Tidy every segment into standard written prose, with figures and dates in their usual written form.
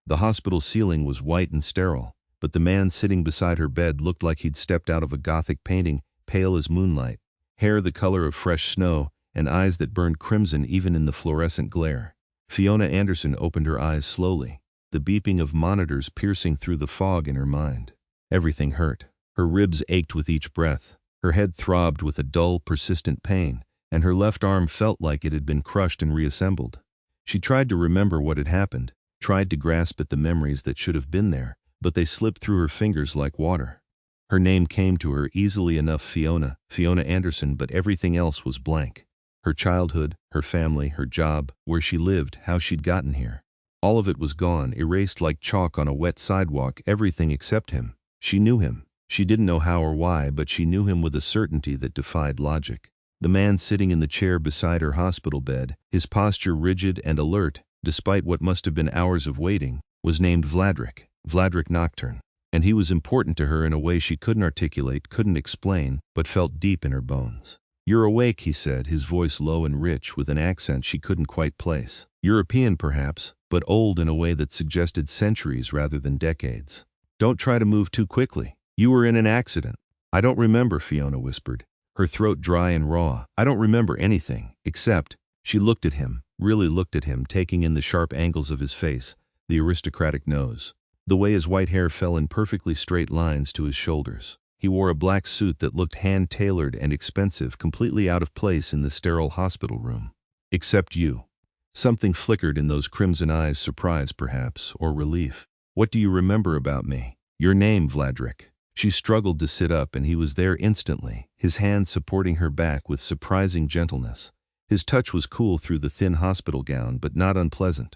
The hospital ceiling was white and sterile, but the man sitting beside her bed looked like he'd stepped out of a Gothic painting, pale as moonlight, hair the color of fresh snow, and eyes that burned crimson even in the fluorescent glare. Fiona Anderson opened her eyes slowly, the beeping of monitors piercing through the fog in her mind. Everything hurt. Her ribs ached with each breath. Her head throbbed with a dull, persistent pain, and her left arm felt like it had been crushed and reassembled. She tried to remember what had happened, tried to grasp at the memories that should have been there, but they slipped through her fingers like water. Her name came to her easily enough, Fiona Anderson, but everything else was blank. Her childhood, her family, her job, where she lived, how she'd gotten here. All of it was gone, erased like chalk on a wet sidewalk, everything except him. She knew him. She didn't know how or why, but she knew him with a certainty that defied logic. The man sitting in the chair beside her hospital bed, his posture rigid and alert, despite what must have been hours of waiting, was named Vladrik Nocturne. And he was important to her in a way she couldn't articulate, couldn't explain, but felt deep in her bones. "You're awake," he said, his voice low and rich with an accent she couldn't quite place. European perhaps, but old in a way that suggested centuries rather than decades. "Don't try to move too quickly. You were in an accident." "I don't remember," Fiona whispered, her throat dry and raw. "I don't remember anything, except—" She looked at him, really looked at him, taking in the sharp angles of his face, the aristocratic nose, the way his white hair fell in perfectly straight lines to his shoulders. He wore a black suit that looked hand-tailored and expensive, completely out of place in the sterile hospital room. "Except you." Something flickered in those crimson eyes, surprise perhaps, or relief. "What do you remember about me?" "Your name, Vladrik." She struggled to sit up, and he was there instantly, his hand supporting her back with surprising gentleness. His touch was cool through the thin hospital gown, but not unpleasant.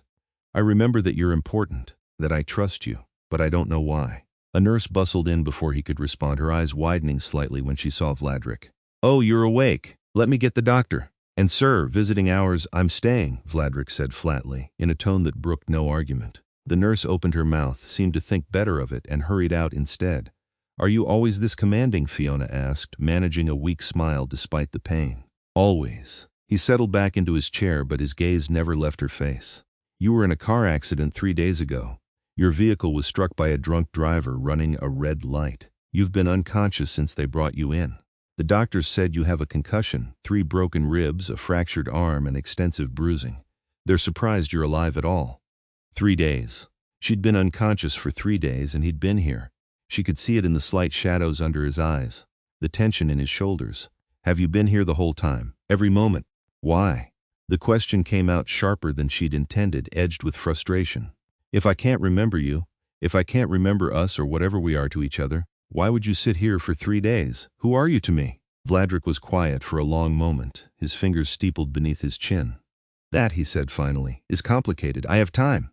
"I remember that you're important, that I trust you, but I don't know why." A nurse bustled in before he could respond, her eyes widening slightly when she saw Vladrik. "Oh, you're awake. Let me get the doctor." "And sir, visiting hours, I'm staying," Vladrik said flatly, in a tone that brooked no argument. The nurse opened her mouth, seemed to think better of it, and hurried out instead. "Are you always this commanding?" Fiona asked, managing a weak smile despite the pain. "Always." He settled back into his chair, but his gaze never left her face. "You were in a car accident 3 days ago. Your vehicle was struck by a drunk driver running a red light. You've been unconscious since they brought you in. The doctors said you have a concussion, 3 broken ribs, a fractured arm, and extensive bruising. They're surprised you're alive at all." 3 days. She'd been unconscious for 3 days, and he'd been here. She could see it in the slight shadows under his eyes, the tension in his shoulders. "Have you been here the whole time? Every moment? Why?" The question came out sharper than she'd intended, edged with frustration. "If I can't remember you, if I can't remember us or whatever we are to each other, why would you sit here for 3 days? Who are you to me?" Vladrik was quiet for a long moment, his fingers steepled beneath his chin. "That," he said finally, "is complicated. I have time."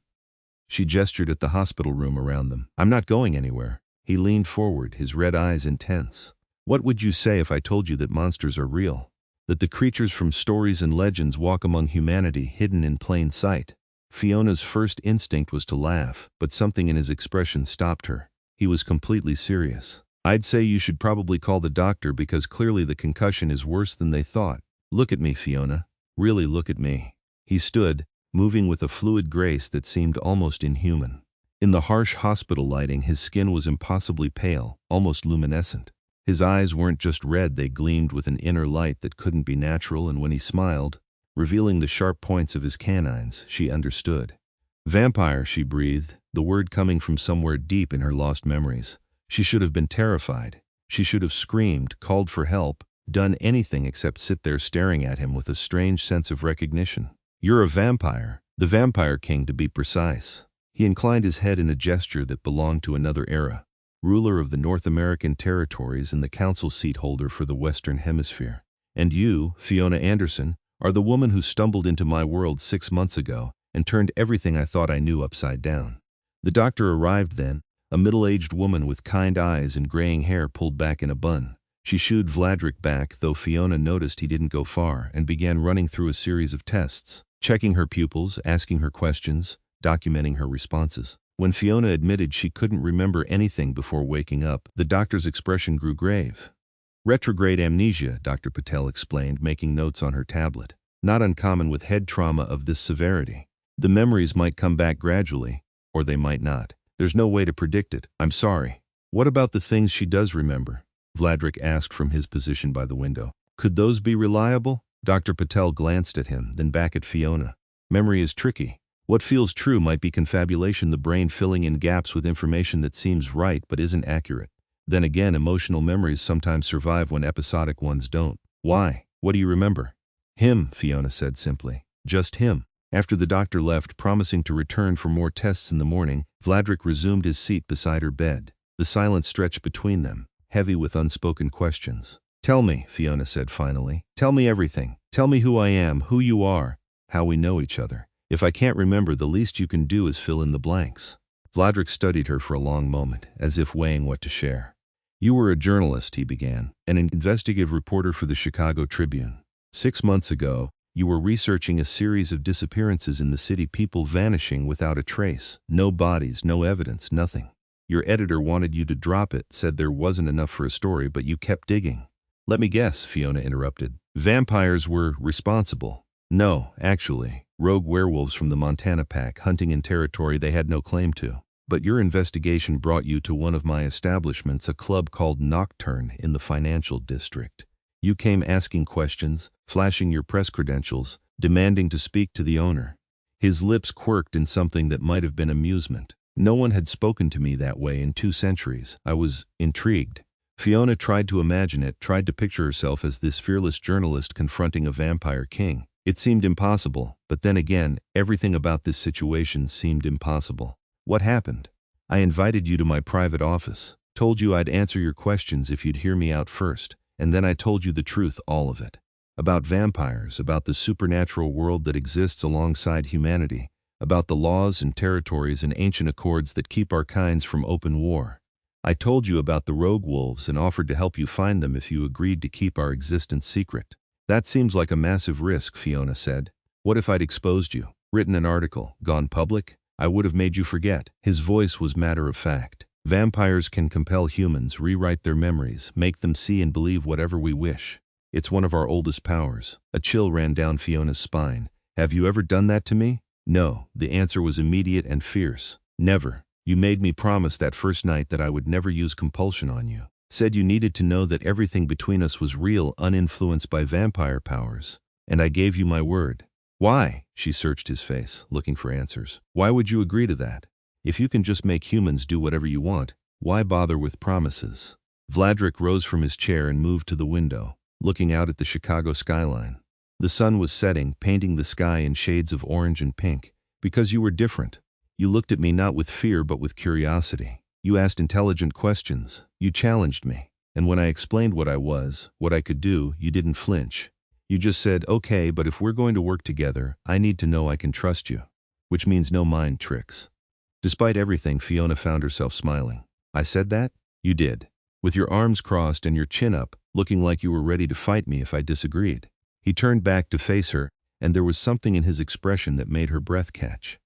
She gestured at the hospital room around them. "I'm not going anywhere." He leaned forward, his red eyes intense. "What would you say if I told you that monsters are real? That the creatures from stories and legends walk among humanity, hidden in plain sight?" Fiona's first instinct was to laugh, but something in his expression stopped her. He was completely serious. "I'd say you should probably call the doctor, because clearly the concussion is worse than they thought. Look at me, Fiona. Really look at me." He stood, moving with a fluid grace that seemed almost inhuman. In the harsh hospital lighting, his skin was impossibly pale, almost luminescent. His eyes weren't just red, they gleamed with an inner light that couldn't be natural, and when he smiled, revealing the sharp points of his canines, she understood. "Vampire," she breathed, the word coming from somewhere deep in her lost memories. She should have been terrified. She should have screamed, called for help, done anything except sit there staring at him with a strange sense of recognition. "You're a vampire, the Vampire King to be precise." He inclined his head in a gesture that belonged to another era. "Ruler of the North American territories and the council seat holder for the Western Hemisphere. And you, Fiona Anderson, are the woman who stumbled into my world 6 months ago and turned everything I thought I knew upside down." The doctor arrived then, a middle-aged woman with kind eyes and graying hair pulled back in a bun. She shooed Vladrik back, though Fiona noticed he didn't go far, and began running through a series of tests, checking her pupils, asking her questions, documenting her responses. When Fiona admitted she couldn't remember anything before waking up, the doctor's expression grew grave. "Retrograde amnesia," Dr. Patel explained, making notes on her tablet. "Not uncommon with head trauma of this severity. The memories might come back gradually, Or they might not. There's no way to predict it. I'm sorry. What about the things she does remember? Vladrik asked from his position by the window. Could those be reliable? Dr. Patel glanced at him, then back at Fiona. Memory is tricky. What feels true might be confabulation, the brain filling in gaps with information that seems right but isn't accurate. Then again, emotional memories sometimes survive when episodic ones don't. Why? What do you remember? Him, Fiona said simply. Just him. After the doctor left, promising to return for more tests in the morning, Vladrik resumed his seat beside her bed. The silence stretched between them, heavy with unspoken questions. Tell me, Fiona said finally. Tell me everything. Tell me who I am, who you are, how we know each other. If I can't remember, the least you can do is fill in the blanks. Vladrik studied her for a long moment, as if weighing what to share. You were a journalist, he began, an investigative reporter for the Chicago Tribune. 6 months ago, you were researching a series of disappearances in the city, people vanishing without a trace. No bodies, no evidence, nothing. Your editor wanted you to drop it, said there wasn't enough for a story, but you kept digging. Let me guess, Fiona interrupted. Vampires were responsible. No, actually. Rogue werewolves from the Montana pack, hunting in territory they had no claim to. But your investigation brought you to one of my establishments, a club called Nocturne in the financial district. You came asking questions, flashing your press credentials, demanding to speak to the owner. His lips quirked in something that might have been amusement. No one had spoken to me that way in 2 centuries. I was intrigued. Fiona tried to imagine it, tried to picture herself as this fearless journalist confronting a vampire king. It seemed impossible, but then again, everything about this situation seemed impossible. What happened? I invited you to my private office, told you I'd answer your questions if you'd hear me out first, and then I told you the truth, all of it. About vampires, about the supernatural world that exists alongside humanity, about the laws and territories and ancient accords that keep our kinds from open war. I told you about the rogue wolves and offered to help you find them if you agreed to keep our existence secret. That seems like a massive risk, Fiona said. What if I'd exposed you, written an article, gone public? I would have made you forget. His voice was matter of fact. Vampires can compel humans, rewrite their memories, make them see and believe whatever we wish. It's one of our oldest powers. A chill ran down Fiona's spine. Have you ever done that to me? No. The answer was immediate and fierce. Never. You made me promise that first night that I would never use compulsion on you. Said you needed to know that everything between us was real, uninfluenced by vampire powers. And I gave you my word. Why? She searched his face, looking for answers. Why would you agree to that? If you can just make humans do whatever you want, why bother with promises? Vladrik rose from his chair and moved to the window, looking out at the Chicago skyline. The sun was setting, painting the sky in shades of orange and pink. Because you were different. You looked at me not with fear but with curiosity. You asked intelligent questions. You challenged me. And when I explained what I was, what I could do, you didn't flinch. You just said, okay, but if we're going to work together, I need to know I can trust you. Which means no mind tricks. Despite everything, Fiona found herself smiling. I said that? You did. With your arms crossed and your chin up, looking like you were ready to fight me if I disagreed. He turned back to face her, and there was something in his expression that made her breath catch.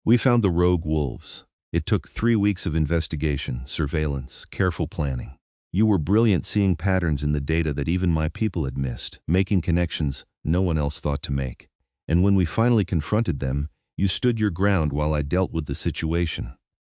We found the rogue wolves. It took 3 weeks of investigation, surveillance, careful planning. You were brilliant seeing patterns in the data that even my people had missed, making connections no one else thought to make. And when we finally confronted them, you stood your ground while I dealt with the situation.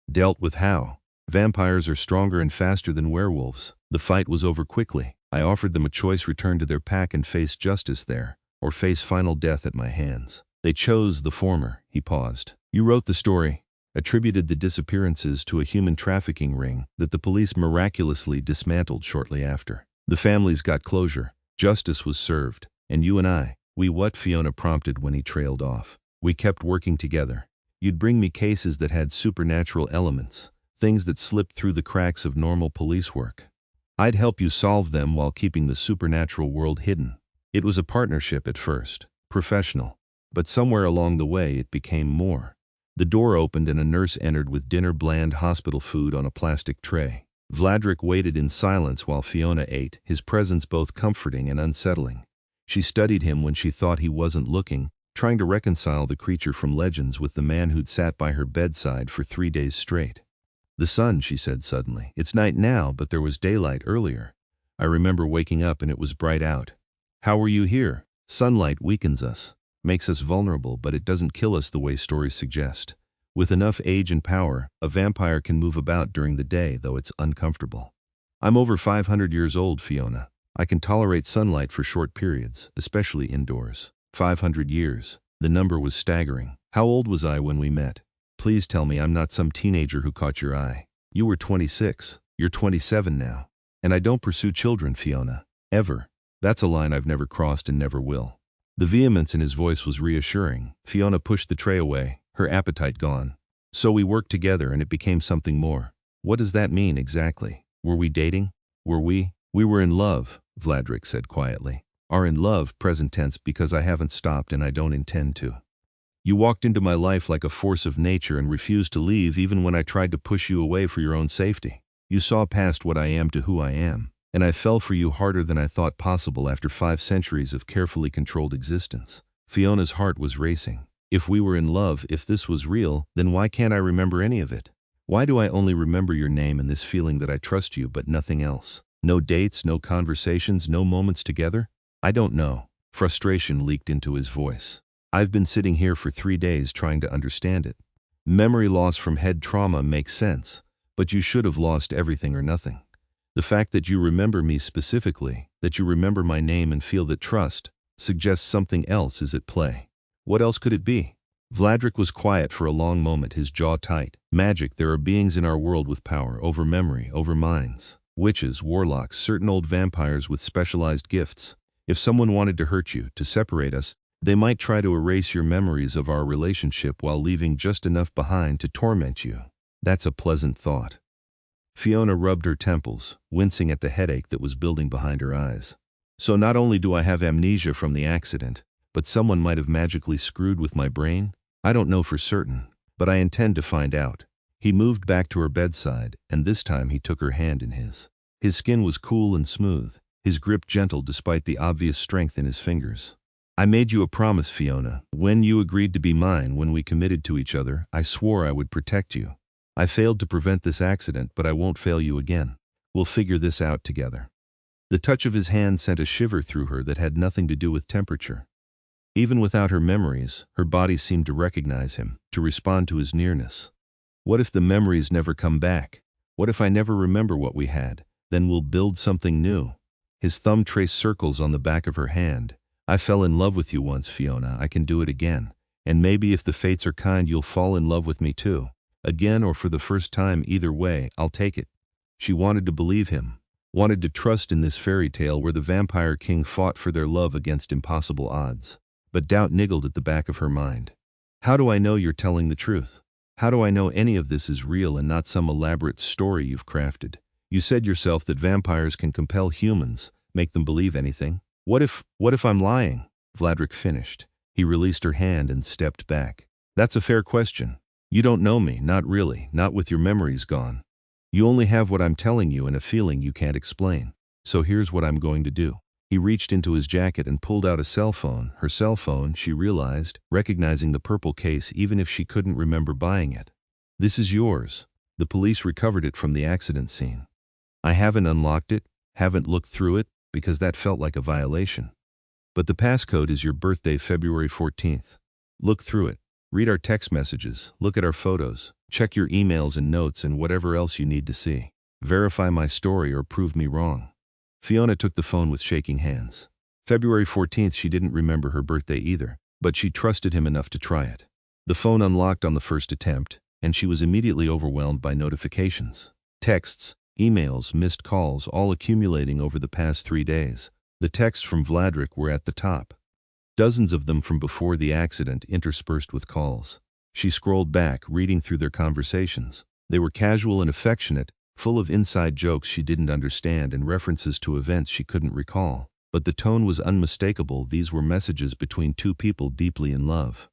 Dealt with how? Vampires are stronger and faster than werewolves. The fight was over quickly. I offered them a choice: return to their pack and face justice there, or face final death at my hands. They chose the former. He paused. You wrote the story, attributed the disappearances to a human trafficking ring that the police miraculously dismantled shortly after. The families got closure, justice was served, and you and I, we what? Fiona prompted when he trailed off. We kept working together. You'd bring me cases that had supernatural elements, things that slipped through the cracks of normal police work. I'd help you solve them while keeping the supernatural world hidden. It was a partnership at first, professional, but somewhere along the way it became more. The door opened and a nurse entered with dinner, bland hospital food on a plastic tray. Vladrik waited in silence while Fiona ate, his presence both comforting and unsettling. She studied him when she thought he wasn't looking, trying to reconcile the creature from legends with the man who'd sat by her bedside for 3 days straight. The sun, she said suddenly. It's night now, but there was daylight earlier. I remember waking up and it was bright out. How were you here? Sunlight weakens us, makes us vulnerable, but it doesn't kill us the way stories suggest. With enough age and power, a vampire can move about during the day, though it's uncomfortable. I'm over 500 years old, Fiona. I can tolerate sunlight for short periods, especially indoors. 500 years. The number was staggering. How old was I when we met? Please tell me I'm not some teenager who caught your eye. You were 26. You're 27 now. And I don't pursue children, Fiona. Ever. That's a line I've never crossed and never will. The vehemence in his voice was reassuring. Fiona pushed the tray away, her appetite gone. So we worked together and it became something more. What does that mean exactly? Were we dating? We were in love, Vladrik said quietly. Are in love, present tense, because I haven't stopped and I don't intend to. You walked into my life like a force of nature and refused to leave even when I tried to push you away for your own safety. You saw past what I am to who I am, and I fell for you harder than I thought possible after 5 centuries of carefully controlled existence. Fiona's heart was racing. If we were in love, if this was real, then why can't I remember any of it? Why do I only remember your name and this feeling that I trust you but nothing else? No dates, no conversations, no moments together? I don't know. Frustration leaked into his voice. I've been sitting here for 3 days trying to understand it. Memory loss from head trauma makes sense, but you should have lost everything or nothing. The fact that you remember me specifically, that you remember my name and feel that trust, suggests something else is at play. What else could it be? Vladrik was quiet for a long moment, his jaw tight. Magic, there are beings in our world with power over memory, over minds. Witches, warlocks, certain old vampires with specialized gifts. If someone wanted to hurt you, to separate us, they might try to erase your memories of our relationship while leaving just enough behind to torment you. That's a pleasant thought. Fiona rubbed her temples, wincing at the headache that was building behind her eyes. So not only do I have amnesia from the accident, but someone might have magically screwed with my brain? I don't know for certain, but I intend to find out. He moved back to her bedside, and this time he took her hand in his. His skin was cool and smooth, his grip gentle despite the obvious strength in his fingers. I made you a promise, Fiona. When you agreed to be mine, when we committed to each other, I swore I would protect you. I failed to prevent this accident, but I won't fail you again. We'll figure this out together. The touch of his hand sent a shiver through her that had nothing to do with temperature. Even without her memories, her body seemed to recognize him, to respond to his nearness. What if the memories never come back? What if I never remember what we had? Then we'll build something new. His thumb traced circles on the back of her hand. I fell in love with you once, Fiona. I can do it again. And maybe if the fates are kind, you'll fall in love with me too. Again or for the first time, either way, I'll take it. She wanted to believe him, wanted to trust in this fairy tale where the vampire king fought for their love against impossible odds. But doubt niggled at the back of her mind. How do I know you're telling the truth? How do I know any of this is real and not some elaborate story you've crafted? You said yourself that vampires can compel humans, make them believe anything. What if I'm lying? Vladrik finished. He released her hand and stepped back. That's a fair question. You don't know me, not really, not with your memories gone. You only have what I'm telling you and a feeling you can't explain. So here's what I'm going to do. He reached into his jacket and pulled out a cell phone. Her cell phone, she realized, recognizing the purple case even if she couldn't remember buying it. This is yours. The police recovered it from the accident scene. I haven't unlocked it, haven't looked through it, because that felt like a violation. But the passcode is your birthday, February 14th. Look through it. Read our text messages, look at our photos, check your emails and notes and whatever else you need to see. Verify my story or prove me wrong. Fiona took the phone with shaking hands. February 14th, she didn't remember her birthday either, but she trusted him enough to try it. The phone unlocked on the first attempt, and she was immediately overwhelmed by notifications. Texts, emails, missed calls, all accumulating over the past 3 days. The texts from Vladrik were at the top. Dozens of them from before the accident, interspersed with calls. She scrolled back, reading through their conversations. They were casual and affectionate, full of inside jokes she didn't understand and references to events she couldn't recall. But the tone was unmistakable. These were messages between two people deeply in love.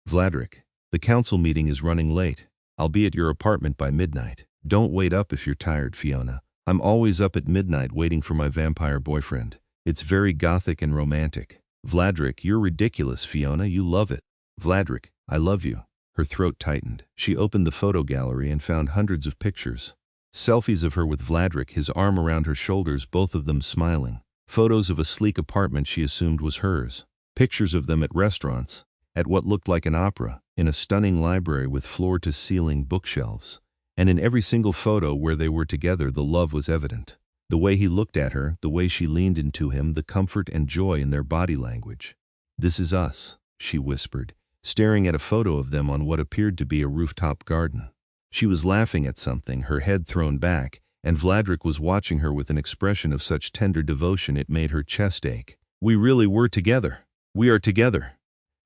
Vladrik, the council meeting is running late. I'll be at your apartment by midnight. Don't wait up if you're tired, Fiona. I'm always up at midnight waiting for my vampire boyfriend. It's very gothic and romantic. Vladrik, you're ridiculous, Fiona. You love it. Vladrik, I love you. Her throat tightened. She opened the photo gallery and found hundreds of pictures. Selfies of her with Vladrik, his arm around her shoulders, both of them smiling. Photos of a sleek apartment she assumed was hers. Pictures of them at restaurants. at what looked like an opera, in a stunning library with floor-to-ceiling bookshelves. And in every single photo where they were together, the love was evident. The way he looked at her, the way she leaned into him, the comfort and joy in their body language. "This is us," she whispered, staring at a photo of them on what appeared to be a rooftop garden. She was laughing at something, her head thrown back, and Vladrik was watching her with an expression of such tender devotion it made her chest ache. "We really were together. We are together,"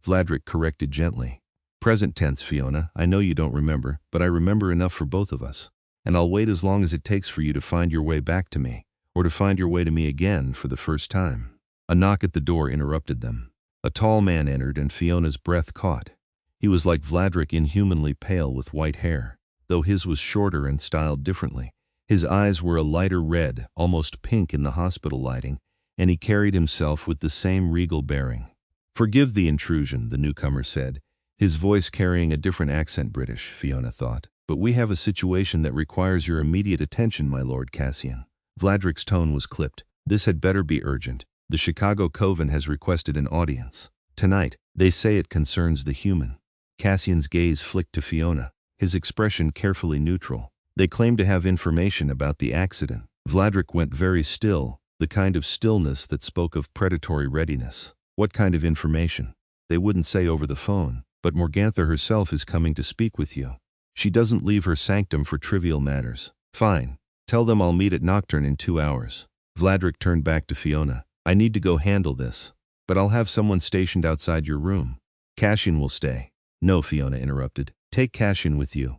Vladrik corrected gently. "Present tense, Fiona. I know you don't remember, but I remember enough for both of us. And I'll wait as long as it takes for you to find your way back to me, or to find your way to me again for the first time." A knock at the door interrupted them. A tall man entered, and Fiona's breath caught. He was like Vladrik, inhumanly pale with white hair, though his was shorter and styled differently. His eyes were a lighter red, almost pink in the hospital lighting, and he carried himself with the same regal bearing. "Forgive the intrusion," the newcomer said, his voice carrying a different accent. British, Fiona thought. "But we have a situation that requires your immediate attention, my Lord Cassian." Vladrik's tone was clipped. "This had better be urgent. The Chicago Coven has requested an audience. Tonight, they say it concerns the human." Cassian's gaze flicked to Fiona, his expression carefully neutral. "They claim to have information about the accident." Vladrik went very still, the kind of stillness that spoke of predatory readiness. "What kind of information?" "They wouldn't say over the phone, but Morgantha herself is coming to speak with you. She doesn't leave her sanctum for trivial matters." "Fine. Tell them I'll meet at Nocturne in 2 hours." Vladrik turned back to Fiona. "I need to go handle this, but I'll have someone stationed outside your room." "Cassian will stay." "No," Fiona interrupted. "Take Cassian with you.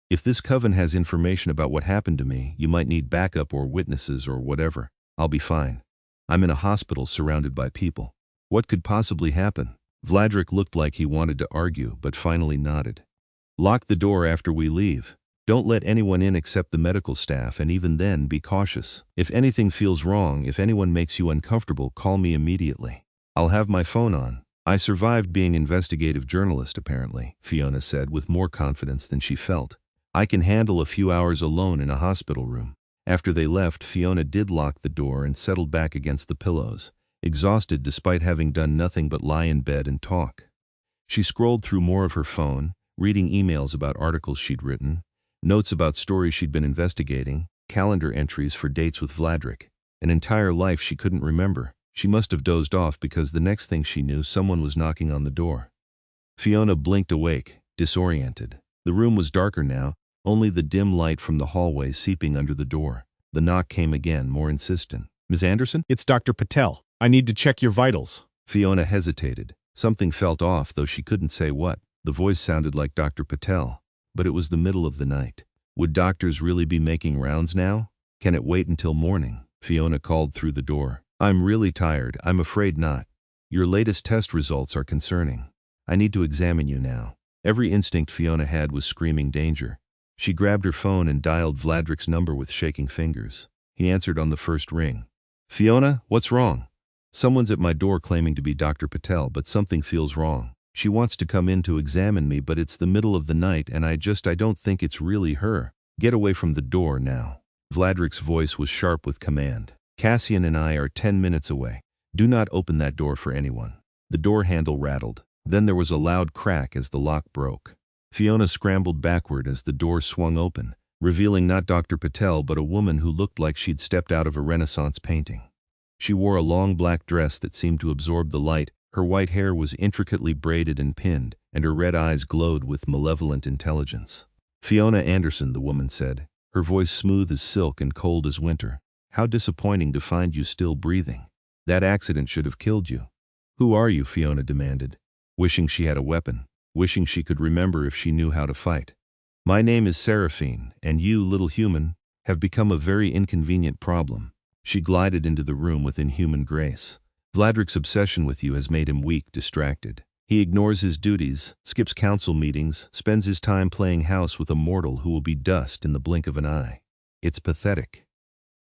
If this coven has information about what happened to me, you might need backup or witnesses or whatever. I'll be fine. I'm in a hospital surrounded by people. What could possibly happen?" Vladrik looked like he wanted to argue, but finally nodded. "Lock the door after we leave. Don't let anyone in except the medical staff, and even then, be cautious. If anything feels wrong, if anyone makes you uncomfortable, call me immediately. I'll have my phone on." "I survived being investigative journalist, apparently," Fiona said with more confidence than she felt. "I can handle a few hours alone in a hospital room." After they left, Fiona did lock the door and settled back against the pillows, exhausted despite having done nothing but lie in bed and talk. She scrolled through more of her phone, reading emails about articles she'd written, notes about stories she'd been investigating, calendar entries for dates with Vladrik. An entire life she couldn't remember. She must have dozed off because the next thing she knew, someone was knocking on the door. Fiona blinked awake, disoriented. The room was darker now, only the dim light from the hallway seeping under the door. The knock came again, more insistent. "Ms. Anderson?" "It's Dr. Patel. I need to check your vitals." Fiona hesitated. Something felt off, though she couldn't say what. The voice sounded like Dr. Patel, but it was the middle of the night. Would doctors really be making rounds now? Can it wait until morning? Fiona called through the door. "I'm really tired. I'm afraid not. Your latest test results are concerning. I need to examine you now." Every instinct Fiona had was screaming danger. She grabbed her phone and dialed Vladrik's number with shaking fingers. He answered on the first ring. "Fiona, what's wrong?" "Someone's at my door claiming to be Dr. Patel, but something feels wrong. She wants to come in to examine me, but it's the middle of the night and I don't think it's really her. Get away from the door now." Vladrik's voice was sharp with command. "Cassian and I are 10 minutes away. Do not open that door for anyone." The door handle rattled. Then there was a loud crack as the lock broke. Fiona scrambled backward as the door swung open, revealing not Dr. Patel but a woman who looked like she'd stepped out of a Renaissance painting. She wore a long black dress that seemed to absorb the light, her white hair was intricately braided and pinned, and her red eyes glowed with malevolent intelligence. "Fiona Anderson," the woman said, her voice smooth as silk and cold as winter. "How disappointing to find you still breathing. That accident should have killed you." "Who are you?" Fiona demanded, wishing she had a weapon, wishing she could remember if she knew how to fight. "My name is Seraphine, and you, little human, have become a very inconvenient problem." She glided into the room with inhuman grace. "Vladrik's obsession with you has made him weak, distracted. He ignores his duties, skips council meetings, spends his time playing house with a mortal who will be dust in the blink of an eye. It's pathetic."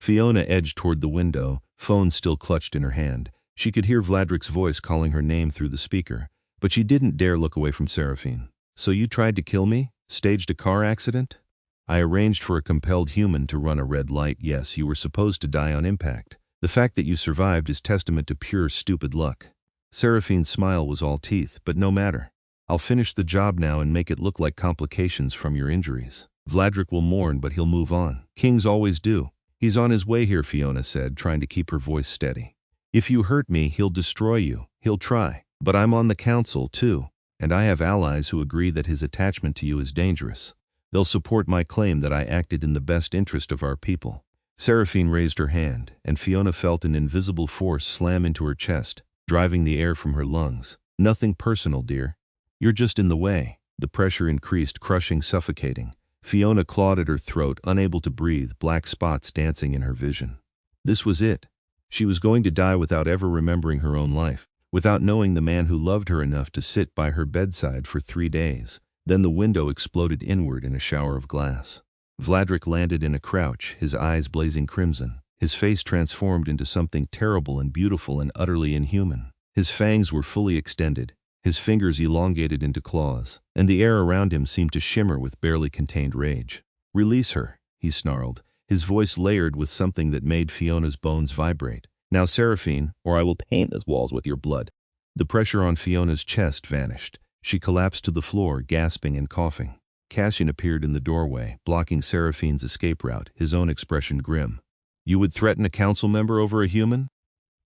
Fiona edged toward the window, phone still clutched in her hand. She could hear Vladrik's voice calling her name through the speaker, but she didn't dare look away from Seraphine. "So you tried to kill me? Staged a car accident?" "I arranged for a compelled human to run a red light. Yes, you were supposed to die on impact. The fact that you survived is testament to pure stupid luck." Seraphine's smile was all teeth, but no matter. I'll finish the job now and make it look like complications from your injuries. Vladrik will mourn, but he'll move on. Kings always do. He's on his way here, Fiona said, trying to keep her voice steady. If you hurt me, he'll destroy you. He'll try. But I'm on the council, too, and I have allies who agree that his attachment to you is dangerous. They'll support my claim that I acted in the best interest of our people. Seraphine raised her hand, and Fiona felt an invisible force slam into her chest, driving the air from her lungs. Nothing personal, dear. You're just in the way. The pressure increased, crushing, suffocating. Fiona clawed at her throat, unable to breathe, black spots dancing in her vision. This was it. She was going to die without ever remembering her own life, without knowing the man who loved her enough to sit by her bedside for 3 days. Then the window exploded inward in a shower of glass. Vladrik landed in a crouch, his eyes blazing crimson. His face transformed into something terrible and beautiful and utterly inhuman. His fangs were fully extended, his fingers elongated into claws, and the air around him seemed to shimmer with barely contained rage. "Release her," he snarled, his voice layered with something that made Fiona's bones vibrate. "Now, Seraphine, or I will paint these walls with your blood." The pressure on Fiona's chest vanished. She collapsed to the floor, gasping and coughing. Cassian appeared in the doorway, blocking Seraphine's escape route, his own expression grim. "You would threaten a council member over a human?"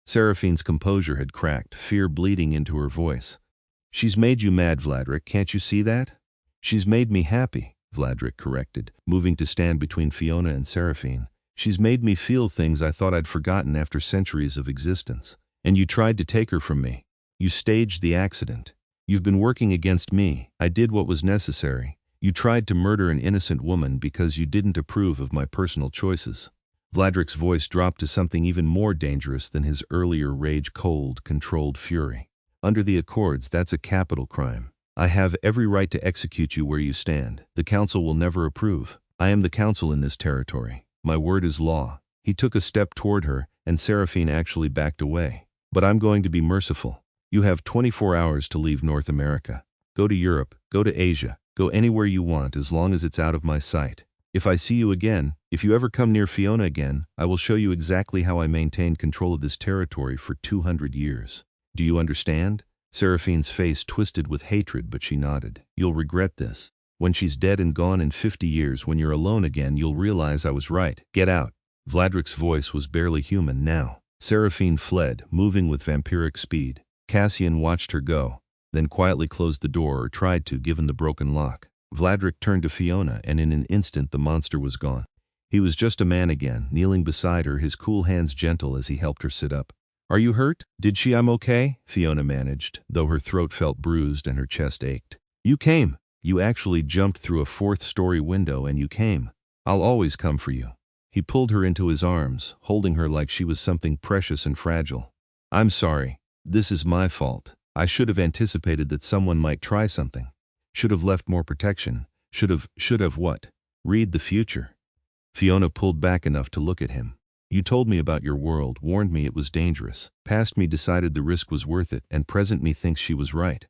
Seraphine's composure had cracked, fear bleeding into her voice. "She's made you mad, Vladrik, can't you see that?" "She's made me happy," Vladrik corrected, moving to stand between Fiona and Seraphine. "She's made me feel things I thought I'd forgotten after centuries of existence. And you tried to take her from me. You staged the accident. You've been working against me. I did what was necessary. You tried to murder an innocent woman because you didn't approve of my personal choices." Vladrik's voice dropped to something even more dangerous than his earlier rage-cold, controlled fury. "Under the Accords, that's a capital crime. I have every right to execute you where you stand. The council will never approve. I am the council in this territory. My word is law." He took a step toward her, and Seraphine actually backed away. "But I'm going to be merciful. You have 24 hours to leave North America. Go to Europe, go to Asia, go anywhere you want as long as it's out of my sight. If I see you again, if you ever come near Fiona again, I will show you exactly how I maintained control of this territory for 200 years. Do you understand?" Seraphine's face twisted with hatred, but she nodded. "You'll regret this. When she's dead and gone in 50 years, when you're alone again, you'll realize I was right. Get out." Vladrik's voice was barely human now. Seraphine fled, moving with vampiric speed. Cassian watched her go, then quietly closed the door, or tried to, given the broken lock. Vladrik turned to Fiona, and in an instant the monster was gone. He was just a man again, kneeling beside her, his cool hands gentle as he helped her sit up. "Are you hurt?" "Did she? I'm okay," Fiona managed, though her throat felt bruised and her chest ached. "You came. You actually jumped through a 4th-story window and you came. I'll always come for you." He pulled her into his arms, holding her like she was something precious and fragile. "I'm sorry. This is my fault. I should have anticipated that someone might try something. Should have left more protection. Should have what? Read the future." Fiona pulled back enough to look at him. "You told me about your world, warned me it was dangerous. Past me decided the risk was worth it, and present me thinks she was right."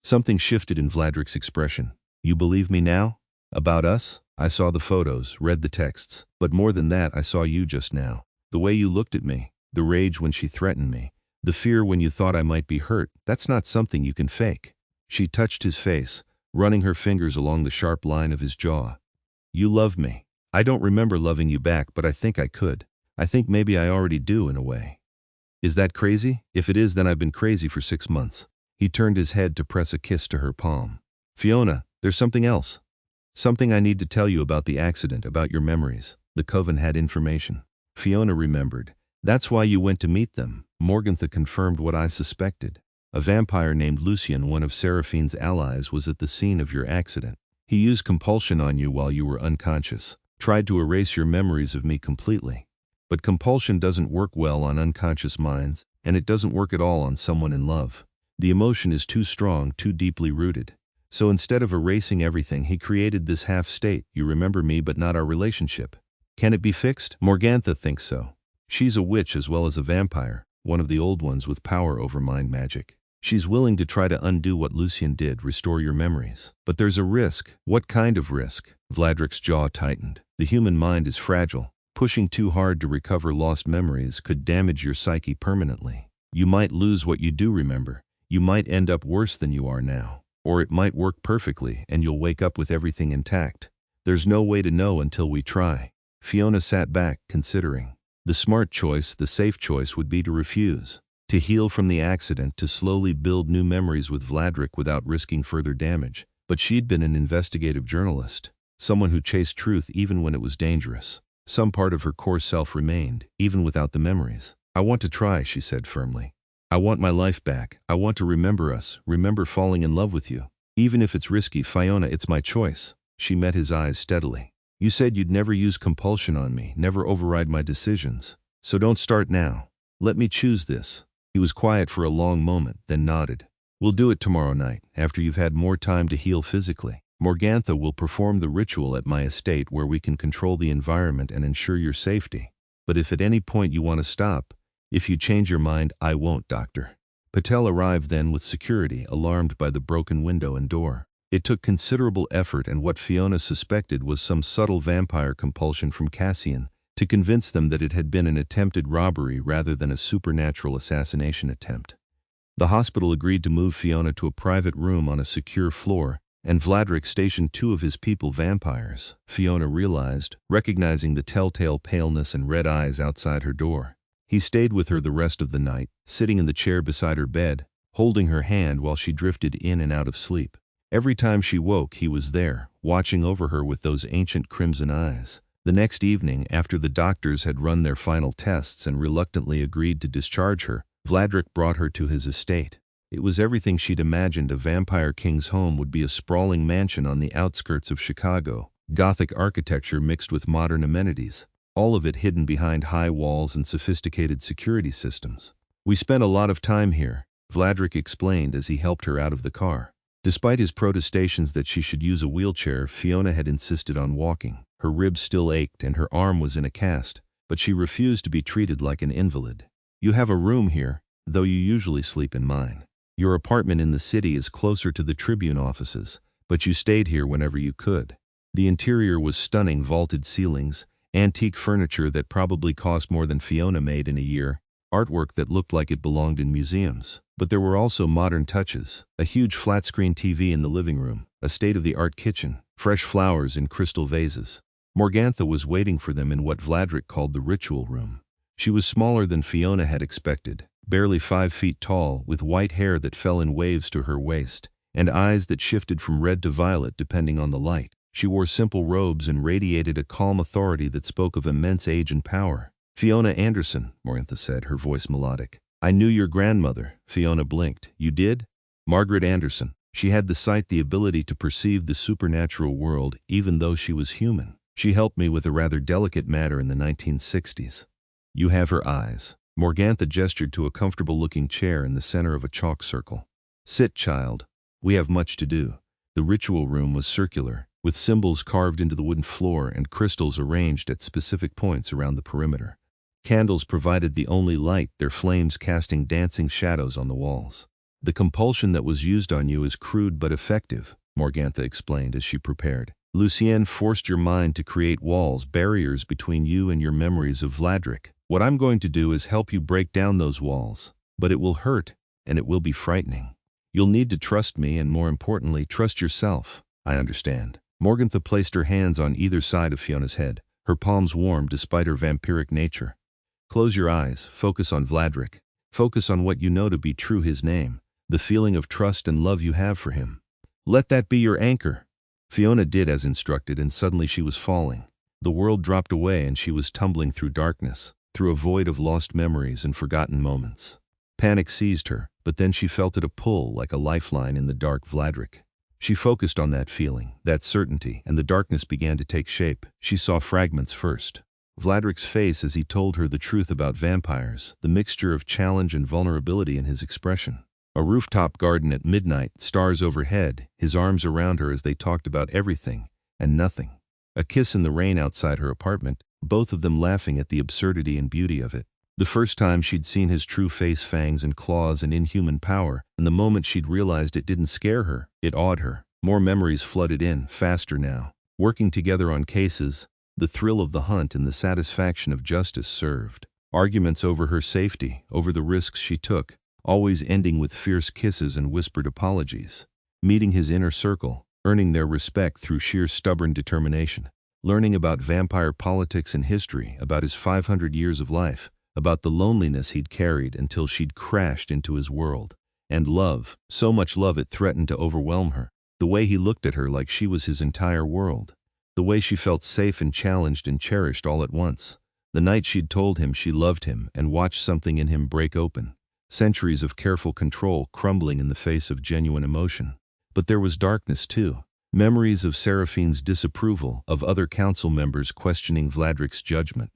Something shifted in Vladrik's expression. "You believe me now? About us? I saw the photos, read the texts, but more than that, I saw you just now. The way you looked at me, the rage when she threatened me, the fear when you thought I might be hurt, that's not something you can fake." She touched his face, running her fingers along the sharp line of his jaw. "You love me. I don't remember loving you back, but I think I could. I think maybe I already do in a way. Is that crazy? If it is, then I've been crazy for 6 months." He turned his head to press a kiss to her palm. "Fiona, there's something else. Something I need to tell you about the accident, about your memories." The coven had information. Fiona remembered. "That's why you went to meet them." Morgantha confirmed what I suspected. "A vampire named Lucien, one of Seraphine's allies, was at the scene of your accident. He used compulsion on you while you were unconscious, tried to erase your memories of me completely. But compulsion doesn't work well on unconscious minds, and it doesn't work at all on someone in love. The emotion is too strong, too deeply rooted. So instead of erasing everything, he created this half-state. You remember me, but not our relationship. Can it be fixed?" Morgantha thinks so. She's a witch as well as a vampire, one of the old ones with power over mind magic. She's willing to try to undo what Lucien did, restore your memories. But there's a risk. What kind of risk? Vladrik's jaw tightened. The human mind is fragile. Pushing too hard to recover lost memories could damage your psyche permanently. You might lose what you do remember. You might end up worse than you are now. Or it might work perfectly and you'll wake up with everything intact. There's no way to know until we try. Fiona sat back, considering. The smart choice, the safe choice, would be to refuse. To heal from the accident, to slowly build new memories with Vladrik without risking further damage. But she'd been an investigative journalist. Someone who chased truth even when it was dangerous. Some part of her core self remained, even without the memories. I want to try, she said firmly. I want my life back. I want to remember us, remember falling in love with you. Even if it's risky, Fiona, it's my choice. She met his eyes steadily. You said you'd never use compulsion on me, never override my decisions. So don't start now. Let me choose this. He was quiet for a long moment, then nodded. We'll do it tomorrow night, after you've had more time to heal physically. Morgantha will perform the ritual at my estate where we can control the environment and ensure your safety. But if at any point you want to stop, if you change your mind, I won't, Doctor. Patel arrived then with security, alarmed by the broken window and door. It took considerable effort and what Fiona suspected was some subtle vampire compulsion from Cassian to convince them that it had been an attempted robbery rather than a supernatural assassination attempt. The hospital agreed to move Fiona to a private room on a secure floor, and Vladrik stationed 2 of his people vampires, Fiona realized, recognizing the telltale paleness and red eyes outside her door. He stayed with her the rest of the night, sitting in the chair beside her bed, holding her hand while she drifted in and out of sleep. Every time she woke, he was there, watching over her with those ancient crimson eyes. The next evening, after the doctors had run their final tests and reluctantly agreed to discharge her, Vladrik brought her to his estate. It was everything she'd imagined a vampire king's home would be: a sprawling mansion on the outskirts of Chicago, Gothic architecture mixed with modern amenities, all of it hidden behind high walls and sophisticated security systems. We spent a lot of time here, Vladrik explained as he helped her out of the car. Despite his protestations that she should use a wheelchair, Fiona had insisted on walking. Her ribs still ached and her arm was in a cast, but she refused to be treated like an invalid. You have a room here, though you usually sleep in mine. Your apartment in the city is closer to the Tribune offices, but you stayed here whenever you could. The interior was stunning: vaulted ceilings, antique furniture that probably cost more than Fiona made in a year, artwork that looked like it belonged in museums. But there were also modern touches: a huge flat-screen TV in the living room, a state-of-the-art kitchen, fresh flowers in crystal vases. Morgantha was waiting for them in what Vladrik called the ritual room. She was smaller than Fiona had expected, barely 5 feet tall, with white hair that fell in waves to her waist, and eyes that shifted from red to violet depending on the light. She wore simple robes and radiated a calm authority that spoke of immense age and power. Fiona Anderson, Morgantha said, her voice melodic. I knew your grandmother. Fiona blinked. You did? Margaret Anderson. She had the sight, the ability to perceive the supernatural world, even though she was human. She helped me with a rather delicate matter in the 1960s. You have her eyes. Morgantha gestured to a comfortable-looking chair in the center of a chalk circle. Sit, child. We have much to do. The ritual room was circular, with symbols carved into the wooden floor and crystals arranged at specific points around the perimeter. Candles provided the only light, their flames casting dancing shadows on the walls. The compulsion that was used on you is crude but effective, Morgantha explained as she prepared. Lucienne forced your mind to create walls, barriers between you and your memories of Vladrik. What I'm going to do is help you break down those walls. But it will hurt, and it will be frightening. You'll need to trust me and, more importantly, trust yourself. I understand. Morgantha placed her hands on either side of Fiona's head, her palms warm despite her vampiric nature. Close your eyes, focus on Vladrik. Focus on what you know to be true: his name, the feeling of trust and love you have for him. Let that be your anchor. Fiona did as instructed, and suddenly she was falling. The world dropped away and she was tumbling through darkness, through a void of lost memories and forgotten moments. Panic seized her, but then she felt it a pull like a lifeline in the dark. Vladrik. She focused on that feeling, that certainty, and the darkness began to take shape. She saw fragments first. Vladrik's face as he told her the truth about vampires, the mixture of challenge and vulnerability in his expression. A rooftop garden at midnight, stars overhead, his arms around her as they talked about everything and nothing. A kiss in the rain outside her apartment, both of them laughing at the absurdity and beauty of it. The first time she'd seen his true face: fangs and claws and inhuman power, and the moment she'd realized it didn't scare her, it awed her. More memories flooded in, faster now. Working together on cases, the thrill of the hunt and the satisfaction of justice served. Arguments over her safety, over the risks she took, always ending with fierce kisses and whispered apologies. Meeting his inner circle, earning their respect through sheer stubborn determination. Learning about vampire politics and history, about his 500 years of life, about the loneliness he'd carried until she'd crashed into his world. And love, so much love it threatened to overwhelm her. The way he looked at her like she was his entire world. The way she felt safe and challenged and cherished all at once. The night she'd told him she loved him and watched something in him break open. Centuries of careful control crumbling in the face of genuine emotion. But there was darkness too. Memories of Seraphine's disapproval, of other council members questioning Vladrik's judgment.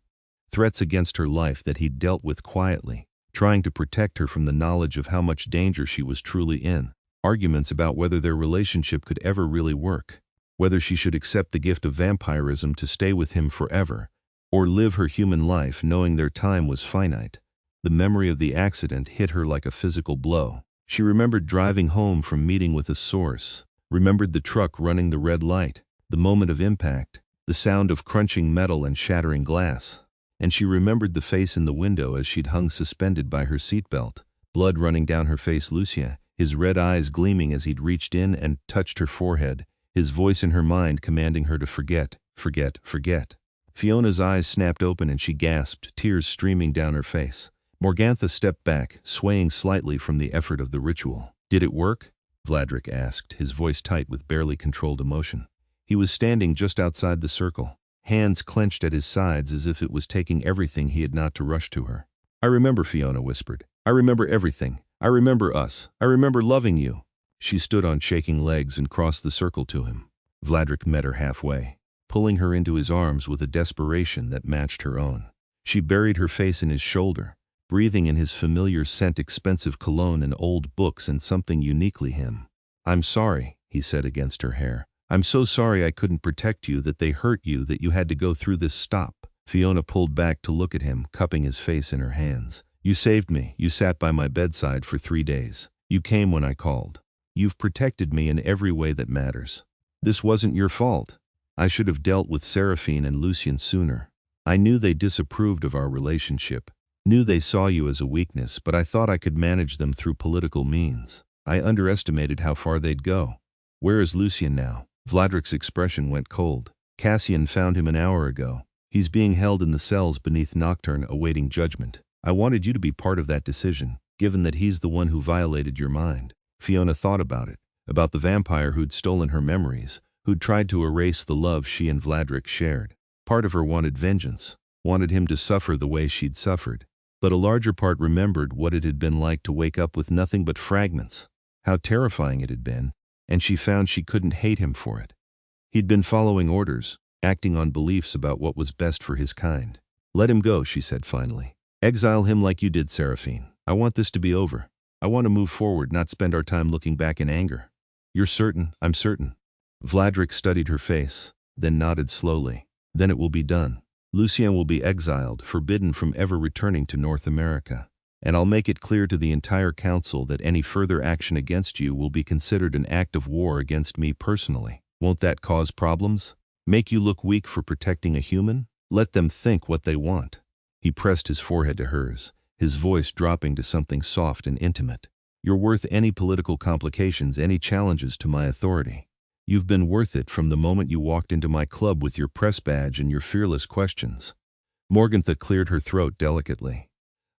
Threats against her life that he'd dealt with quietly, trying to protect her from the knowledge of how much danger she was truly in. Arguments about whether their relationship could ever really work. Whether she should accept the gift of vampirism to stay with him forever, or live her human life knowing their time was finite. The memory of the accident hit her like a physical blow. She remembered driving home from meeting with a source, remembered the truck running the red light, the moment of impact, the sound of crunching metal and shattering glass. And she remembered the face in the window as she'd hung suspended by her seatbelt, blood running down her face. Lucien, his red eyes gleaming as he'd reached in and touched her forehead, his voice in her mind commanding her to forget, forget, forget. Fiona's eyes snapped open and she gasped, tears streaming down her face. Morgantha stepped back, swaying slightly from the effort of the ritual. "Did it work?" Vladrik asked, his voice tight with barely controlled emotion. He was standing just outside the circle, hands clenched at his sides as if it was taking everything he had not to rush to her. "I remember," Fiona whispered. "I remember everything. I remember us. I remember loving you." She stood on shaking legs and crossed the circle to him. Vladrik met her halfway, pulling her into his arms with a desperation that matched her own. She buried her face in his shoulder, breathing in his familiar scent, expensive cologne and old books and something uniquely him. "I'm sorry," he said against her hair. "I'm so sorry I couldn't protect you, that they hurt you, that you had to go through this." "Stop." Fiona pulled back to look at him, cupping his face in her hands. "You saved me. You sat by my bedside for 3 days. You came when I called. You've protected me in every way that matters. This wasn't your fault. I should have dealt with Seraphine and Lucien sooner. I knew they disapproved of our relationship. Knew they saw you as a weakness, but I thought I could manage them through political means. I underestimated how far they'd go." "Where is Lucien now?" Vladrik's expression went cold. "Cassian found him an hour ago. He's being held in the cells beneath Nocturne awaiting judgment. I wanted you to be part of that decision, given that he's the one who violated your mind." Fiona thought about it, about the vampire who'd stolen her memories, who'd tried to erase the love she and Vladrik shared. Part of her wanted vengeance, wanted him to suffer the way she'd suffered. But a larger part remembered what it had been like to wake up with nothing but fragments, how terrifying it had been, and she found she couldn't hate him for it. He'd been following orders, acting on beliefs about what was best for his kind. "Let him go," she said finally. "Exile him like you did, Seraphine. I want this to be over. I want to move forward, not spend our time looking back in anger." "You're certain?" "I'm certain." Vladrik studied her face, then nodded slowly. "Then it will be done. Lucien will be exiled, forbidden from ever returning to North America. And I'll make it clear to the entire council that any further action against you will be considered an act of war against me personally. Won't that cause problems? Make you look weak for protecting a human? Let them think what they want." He pressed his forehead to hers, his voice dropping to something soft and intimate. "You're worth any political complications, any challenges to my authority. You've been worth it from the moment you walked into my club with your press badge and your fearless questions." Morgantha cleared her throat delicately.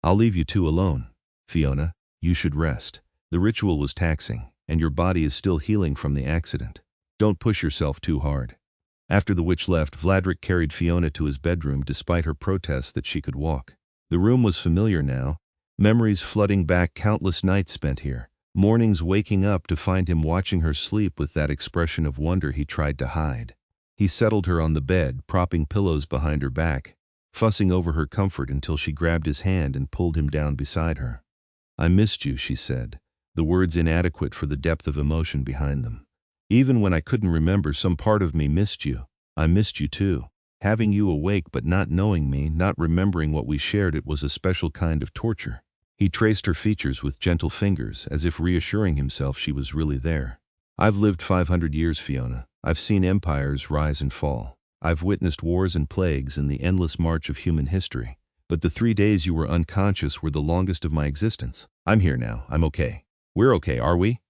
"I'll leave you two alone. Fiona, you should rest. The ritual was taxing, and your body is still healing from the accident. Don't push yourself too hard." After the witch left, Vladrik carried Fiona to his bedroom despite her protests that she could walk. The room was familiar now, memories flooding back, countless nights spent here. Mornings waking up to find him watching her sleep with that expression of wonder he tried to hide. He settled her on the bed, propping pillows behind her back, fussing over her comfort until she grabbed his hand and pulled him down beside her. "I missed you," she said, the words inadequate for the depth of emotion behind them. "Even when I couldn't remember, some part of me missed you. I missed you too. Having you awake but not knowing me, not remembering what we shared, it was a special kind of torture." He traced her features with gentle fingers, as if reassuring himself she was really there. "I've lived 500 years, Fiona. I've seen empires rise and fall. I've witnessed wars and plagues and the endless march of human history. But the 3 days you were unconscious were the longest of my existence. I'm here now. I'm okay. We're okay, are we?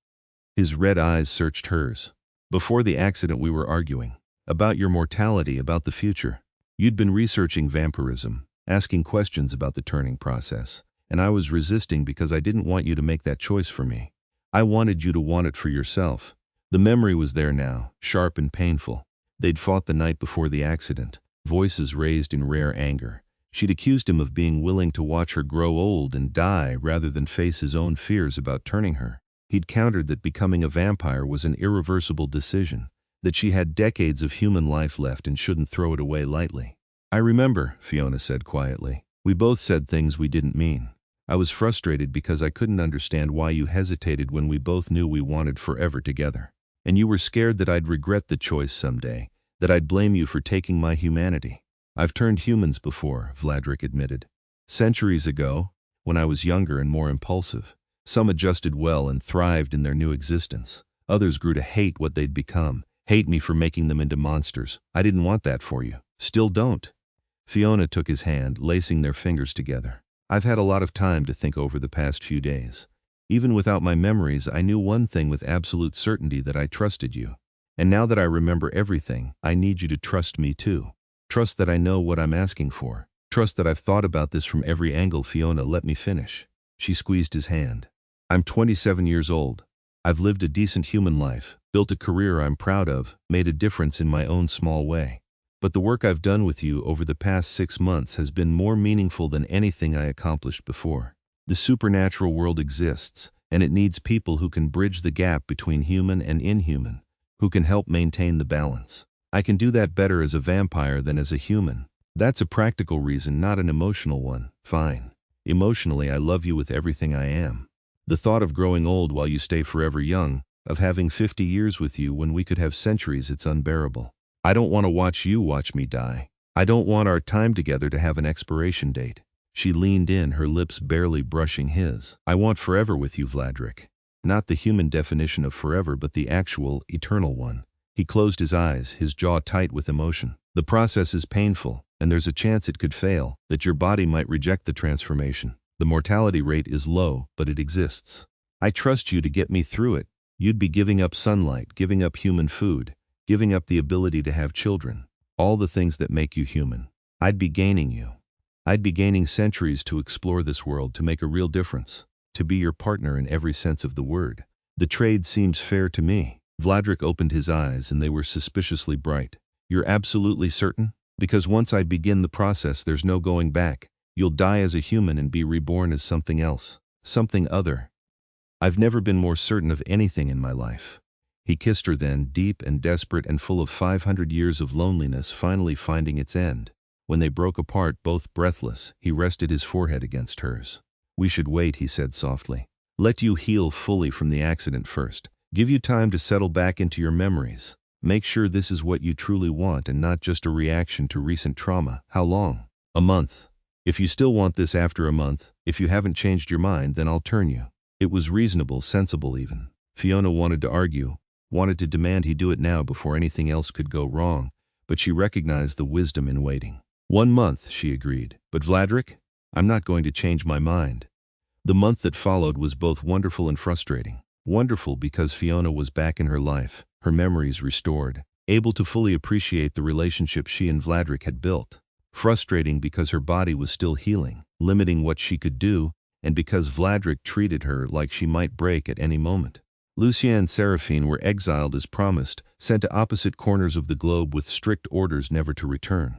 His red eyes searched hers. Before the accident we were arguing. About your mortality, about the future. You'd been researching vampirism, asking questions about the turning process, and I was resisting because I didn't want you to make that choice for me. I wanted you to want it for yourself. The memory was there now, sharp and painful. They'd fought the night before the accident, voices raised in rare anger. She'd accused him of being willing to watch her grow old and die rather than face his own fears about turning her. He'd countered that becoming a vampire was an irreversible decision, that she had decades of human life left and shouldn't throw it away lightly. I remember, Fiona said quietly. We both said things we didn't mean. I was frustrated because I couldn't understand why you hesitated when we both knew we wanted forever together. And you were scared that I'd regret the choice someday, that I'd blame you for taking my humanity. I've turned humans before, Vladrik admitted. Centuries ago, when I was younger and more impulsive. Some adjusted well and thrived in their new existence. Others grew to hate what they'd become, hate me for making them into monsters. I didn't want that for you. Still don't. Fiona took his hand, lacing their fingers together. I've had a lot of time to think over the past few days. Even without my memories, I knew one thing with absolute certainty, that I trusted you. And now that I remember everything, I need you to trust me too. Trust that I know what I'm asking for. Trust that I've thought about this from every angle. Fiona, let me finish. She squeezed his hand. I'm 27 years old. I've lived a decent human life, built a career I'm proud of, made a difference in my own small way. But the work I've done with you over the past 6 months has been more meaningful than anything I accomplished before. The supernatural world exists, and it needs people who can bridge the gap between human and inhuman, who can help maintain the balance. I can do that better as a vampire than as a human. That's a practical reason, not an emotional one. Fine. Emotionally, I love you with everything I am. The thought of growing old while you stay forever young, of having 50 years with you when we could have centuries, it's unbearable. I don't want to watch you watch me die. I don't want our time together to have an expiration date. She leaned in, her lips barely brushing his. I want forever with you, Vladrik. Not the human definition of forever, but the actual, eternal one. He closed his eyes, his jaw tight with emotion. The process is painful, and there's a chance it could fail, that your body might reject the transformation. The mortality rate is low, but it exists. I trust you to get me through it. You'd be giving up sunlight, giving up human food, giving up the ability to have children. All the things that make you human. I'd be gaining you. I'd be gaining centuries to explore this world, to make a real difference, to be your partner in every sense of the word. The trade seems fair to me. Vladrik opened his eyes, and they were suspiciously bright. You're absolutely certain? Because once I begin the process, there's no going back. You'll die as a human and be reborn as something else, something other. I've never been more certain of anything in my life. He kissed her then, deep and desperate and full of 500 years of loneliness finally finding its end. When they broke apart, both breathless, he rested his forehead against hers. We should wait, he said softly. Let you heal fully from the accident first. Give you time to settle back into your memories. Make sure this is what you truly want and not just a reaction to recent trauma. How long? A month. If you still want this after a month, if you haven't changed your mind, then I'll turn you. It was reasonable, sensible even. Fiona wanted to argue, wanted to demand he do it now before anything else could go wrong, but she recognized the wisdom in waiting. 1 month, she agreed. But Vladrik, I'm not going to change my mind. The month that followed was both wonderful and frustrating. Wonderful because Fiona was back in her life, her memories restored, able to fully appreciate the relationship she and Vladrik had built. Frustrating because her body was still healing, limiting what she could do, and because Vladrik treated her like she might break at any moment. Lucia and Seraphine were exiled as promised, sent to opposite corners of the globe with strict orders never to return.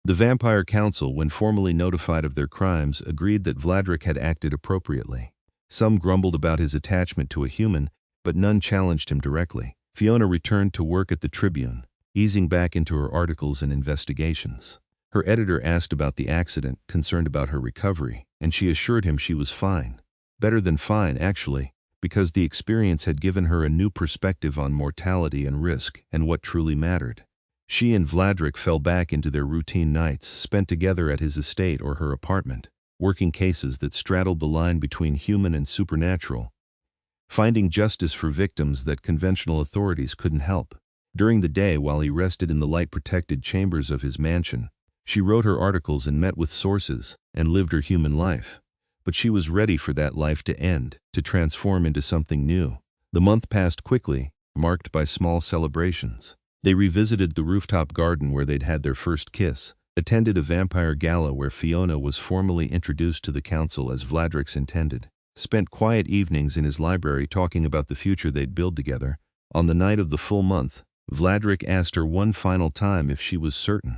The Vampire Council, when formally notified of their crimes, agreed that Vladrik had acted appropriately. Some grumbled about his attachment to a human, but none challenged him directly. Fiona returned to work at the Tribune, easing back into her articles and investigations. Her editor asked about the accident, concerned about her recovery, and she assured him she was fine. Better than fine, actually, because the experience had given her a new perspective on mortality and risk and what truly mattered. She and Vladrik fell back into their routine nights, spent together at his estate or her apartment, working cases that straddled the line between human and supernatural, finding justice for victims that conventional authorities couldn't help. During the day, while he rested in the light-protected chambers of his mansion, She wrote her articles and met with sources, and lived her human life. But she was ready for that life to end, to transform into something new. The month passed quickly, marked by small celebrations. They revisited the rooftop garden where they'd had their first kiss, attended a vampire gala where Fiona was formally introduced to the council as Vladrik's intended, spent quiet evenings in his library talking about the future they'd build together. On the night of the full month, Vladrik asked her one final time if she was certain.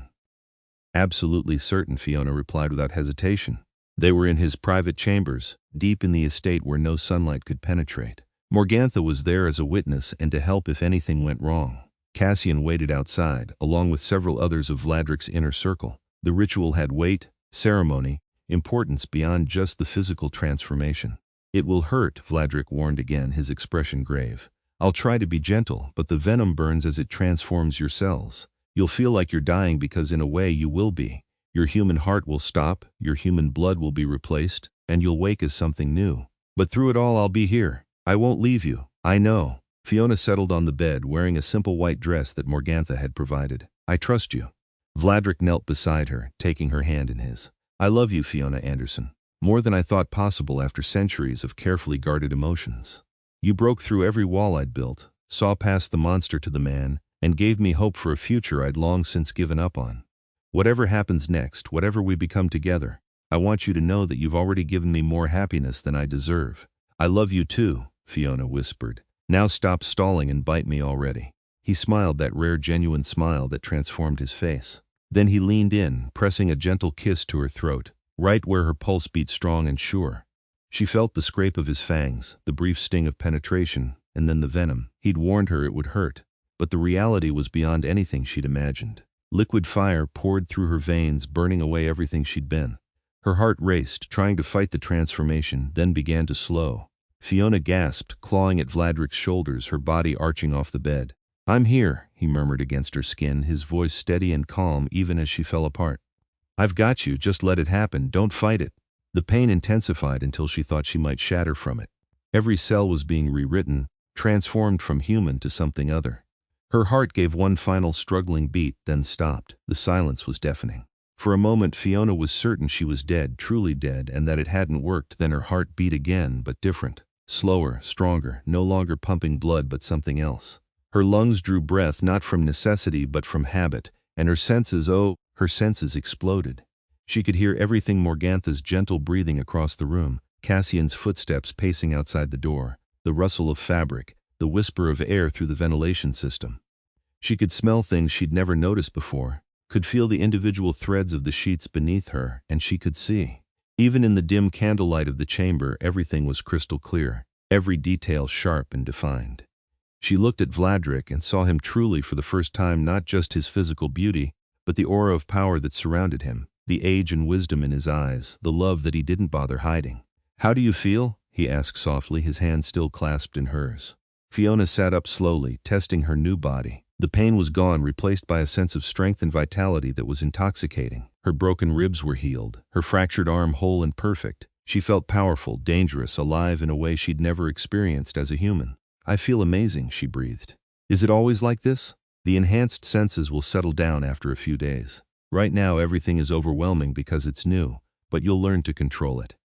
Absolutely certain, Fiona replied without hesitation. They were in his private chambers, deep in the estate where no sunlight could penetrate. Morgantha was there as a witness and to help if anything went wrong. Cassian waited outside, along with several others of Vladrik's inner circle. The ritual had weight, ceremony, importance beyond just the physical transformation. It will hurt, Vladrik warned again, his expression grave. I'll try to be gentle, but the venom burns as it transforms your cells. You'll feel like you're dying because in a way you will be. Your human heart will stop, your human blood will be replaced, and you'll wake as something new. But through it all I'll be here. I won't leave you. I know. Fiona settled on the bed, wearing a simple white dress that Morgantha had provided. I trust you. Vladrik knelt beside her, taking her hand in his. I love you, Fiona Anderson. More than I thought possible after centuries of carefully guarded emotions. You broke through every wall I'd built, saw past the monster to the man, and gave me hope for a future I'd long since given up on. Whatever happens next, whatever we become together, I want you to know that you've already given me more happiness than I deserve. I love you too, Fiona whispered. Now stop stalling and bite me already. He smiled, that rare genuine smile that transformed his face. Then he leaned in, pressing a gentle kiss to her throat, right where her pulse beat strong and sure. She felt the scrape of his fangs, the brief sting of penetration, and then the venom. He'd warned her it would hurt, but the reality was beyond anything she'd imagined. Liquid fire poured through her veins, burning away everything she'd been. Her heart raced, trying to fight the transformation, then began to slow. Fiona gasped, clawing at Vladrik's shoulders, her body arching off the bed. I'm here, he murmured against her skin, his voice steady and calm even as she fell apart. I've got you, just let it happen, don't fight it. The pain intensified until she thought she might shatter from it. Every cell was being rewritten, transformed from human to something other. Her heart gave one final struggling beat, then stopped. The silence was deafening. For a moment Fiona was certain she was dead, truly dead, and that it hadn't worked. Then her heart beat again, but different. Slower, stronger, no longer pumping blood but something else. Her lungs drew breath not from necessity but from habit, and her senses exploded. She could hear everything: Morgantha's gentle breathing across the room, Cassian's footsteps pacing outside the door, the rustle of fabric, the whisper of air through the ventilation system. She could smell things she'd never noticed before, could feel the individual threads of the sheets beneath her, and she could see. Even in the dim candlelight of the chamber, everything was crystal clear, every detail sharp and defined. She looked at Vladrik and saw him truly for the first time, not just his physical beauty, but the aura of power that surrounded him, the age and wisdom in his eyes, the love that he didn't bother hiding. How do you feel? He asked softly, his hand still clasped in hers. Fiona sat up slowly, testing her new body. The pain was gone, replaced by a sense of strength and vitality that was intoxicating. Her broken ribs were healed, her fractured arm whole and perfect. She felt powerful, dangerous, alive in a way she'd never experienced as a human. I feel amazing, she breathed. Is it always like this? The enhanced senses will settle down after a few days. Right now everything is overwhelming because it's new, but you'll learn to control it.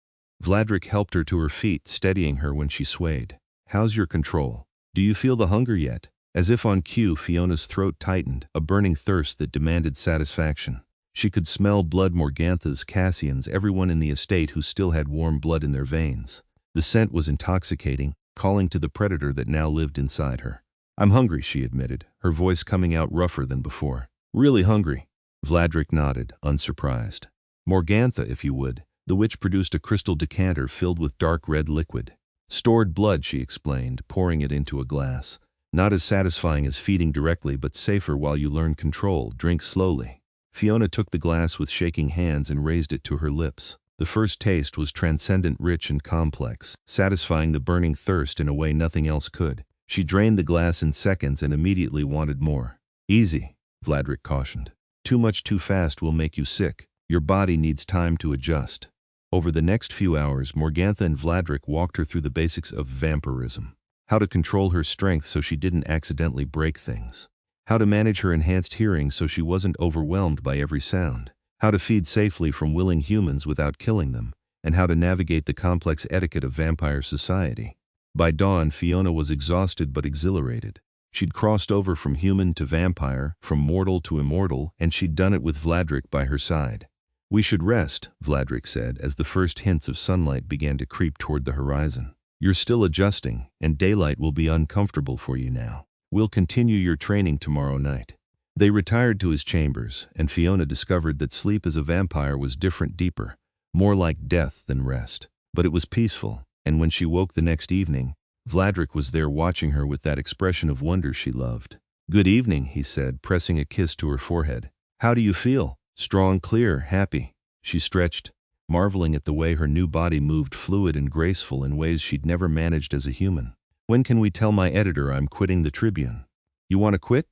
Vladrik helped her to her feet, steadying her when she swayed. How's your control? Do you feel the hunger yet? As if on cue, Fiona's throat tightened, a burning thirst that demanded satisfaction. She could smell blood: Morgantha's, Cassian's, everyone in the estate who still had warm blood in their veins. The scent was intoxicating, calling to the predator that now lived inside her. I'm hungry, she admitted, her voice coming out rougher than before. Really hungry. Vladrik nodded, unsurprised. Morgantha, if you would. The witch produced a crystal decanter filled with dark red liquid. Stored blood, she explained, pouring it into a glass. Not as satisfying as feeding directly, but safer while you learn control. Drink slowly. Fiona took the glass with shaking hands and raised it to her lips. The first taste was transcendent, rich and complex, satisfying the burning thirst in a way nothing else could. She drained the glass in seconds and immediately wanted more. Easy, Vladrik cautioned. Too much too fast will make you sick. Your body needs time to adjust. Over the next few hours, Morgantha and Vladrik walked her through the basics of vampirism. How to control her strength so she didn't accidentally break things. How to manage her enhanced hearing so she wasn't overwhelmed by every sound. how to feed safely from willing humans without killing them, and how to navigate the complex etiquette of vampire society. By dawn, Fiona was exhausted but exhilarated. She'd crossed over from human to vampire, from mortal to immortal, and she'd done it with Vladrik by her side. "We should rest," Vladrik said as the first hints of sunlight began to creep toward the horizon. "You're still adjusting, and daylight will be uncomfortable for you now. We'll continue your training tomorrow night." They retired to his chambers, and Fiona discovered that sleep as a vampire was different, deeper, more like death than rest. But it was peaceful, and when she woke the next evening, Vladrik was there watching her with that expression of wonder she loved. "Good evening," he said, pressing a kiss to her forehead. "How do you feel?" "Strong, clear, happy." She stretched, marveling at the way her new body moved, fluid and graceful in ways she'd never managed as a human. "When can we tell my editor I'm quitting the Tribune?" "You want to quit?"